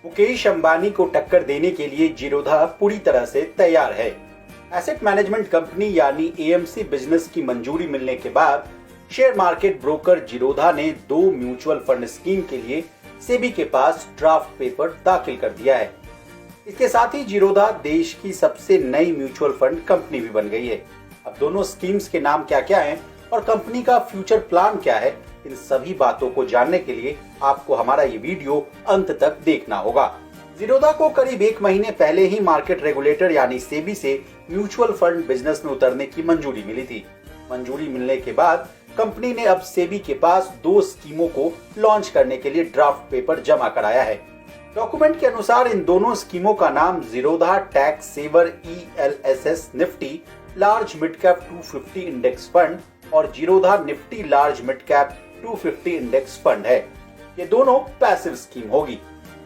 मुकेश अंबानी को टक्कर देने के लिए जीरोधा पूरी तरह से तैयार है। एसेट मैनेजमेंट कंपनी यानी एएमसी बिजनेस की मंजूरी मिलने के बाद शेयर मार्केट ब्रोकर जीरोधा ने 2 म्यूचुअल फंड स्कीम के लिए सेबी के पास ड्राफ्ट पेपर दाखिल कर दिया है। इसके साथ ही जीरोधा देश की सबसे नई म्यूचुअल फंड कंपनी भी बन गई है। अब दोनों स्कीम्स के नाम क्या क्या हैं और कंपनी का फ्यूचर प्लान क्या है, इन सभी बातों को जानने के लिए आपको हमारा ये वीडियो अंत तक देखना होगा। जीरोधा को करीब 1 महीने पहले ही मार्केट रेगुलेटर यानी सेबी से म्यूचुअल फंड बिजनेस में उतरने की मंजूरी मिली थी। मंजूरी मिलने के बाद कंपनी ने अब सेबी के पास 2 स्कीमों को लॉन्च करने के लिए ड्राफ्ट पेपर जमा कराया है। डॉक्यूमेंट के अनुसार इन दोनों स्कीमों का नाम Zerodha tax saver ELSS Nifty large mid cap 250 index fund और Zerodha Nifty large mid cap 250 index fund है। ये दोनों पैसिव स्कीम होगी।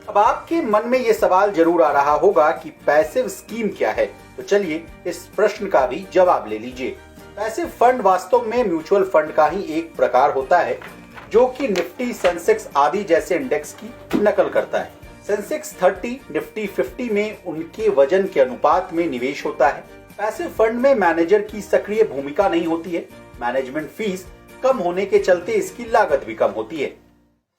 अब आपके मन में ये सवाल जरूर आ रहा होगा कि पैसिव स्कीम क्या है, तो चलिए इस प्रश्न का भी जवाब ले लीजिए। पैसिव फंड वास्तव में म्यूचुअल फंड का ही एक प्रकार होता है जो कि निफ्टी, सेंसेक्स आदि जैसे इंडेक्स की नकल करता है। सेंसेक्स 30, निफ्टी 50 में उनके वजन के अनुपात में निवेश होता है। पैसिव फंड में मैनेजर की सक्रिय भूमिका नहीं होती है। मैनेजमेंट फीस कम होने के चलते इसकी लागत भी कम होती है।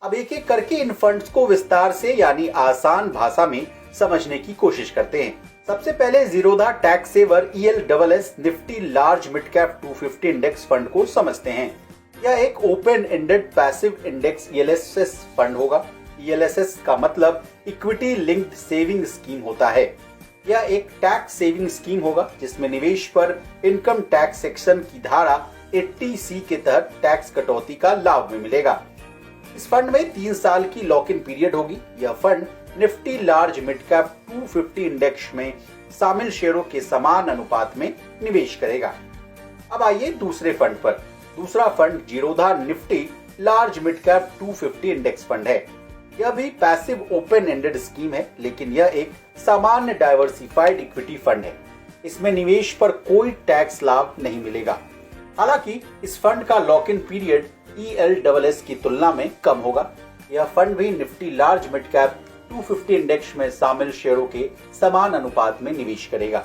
अब एक एक करके इन फंड्स को विस्तार से यानी आसान भाषा में समझने की कोशिश करते हैं। सबसे पहले Zerodha tax saver ELSS Nifty large mid cap 250 index fund को समझते हैं। यह एक open ended passive index ELSS fund होगा। ELSS का मतलब इक्विटी लिंक्ड सेविंग स्कीम होता है। यह एक टैक्स सेविंग स्कीम होगा जिसमें निवेश पर इनकम टैक्स सेक्शन की धारा 80C के तहत टैक्स कटौती का लाभ में मिलेगा। इस फंड में 3 साल की लॉक इन पीरियड होगी। यह fund Nifty large mid cap 250 index में शामिल शेयरों के समान अनुपात में निवेश करेगा। अब आइए दूसरे फंड पर। दूसरा fund Zerodha Nifty large mid cap 250 index fund है। यह भी पैसिव ओपन एंडेड स्कीम है, लेकिन यह एक सामान्य डाइवर्सिफाइड इक्विटी फंड है। इसमें निवेश पर कोई टैक्स लाभ नहीं मिलेगा। हालांकि इस फंड का लॉक इन पीरियड ELSS की तुलना में कम होगा। यह फंड भी Nifty large mid cap 250 index में शामिल शेयरों के समान अनुपात में निवेश करेगा।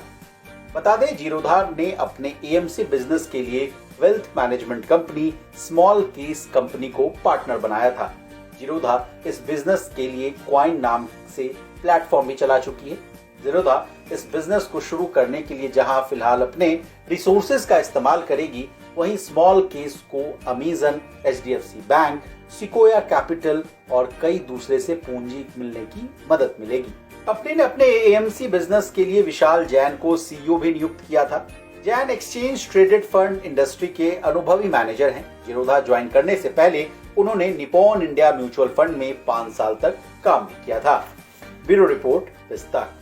बता दें, जीरोधा ने अपने AMC बिजनेस के लिए wealth management company small case company को पार्टनर बनाया था। जीरोधा इस बिजनेस के लिए क्वाइन नाम से प्लेटफॉर्म भी चला चुकी है। जीरोधा इस बिजनेस को शुरू करने के लिए जहां फिलहाल अपने रिसोर्सेज का इस्तेमाल करेगी, वहीं स्मॉल केस को Amazon, HDFC bank, sequoia capital और कई दूसरे से पूंजी मिलने की मदद मिलेगी। कंपनी ने अपने AMC बिजनेस के लिए विशाल जैन को CEO भी नियुक्त किया था। Jain exchange traded fund industry के अनुभवी मैनेजर हैं। जीरोधा ज्वाइन करने से पहले उन्होंने निप्पॉन इंडिया म्यूचुअल फंड में 5 साल तक काम भी किया था। ब्यूरो रिपोर्ट, विस्तार।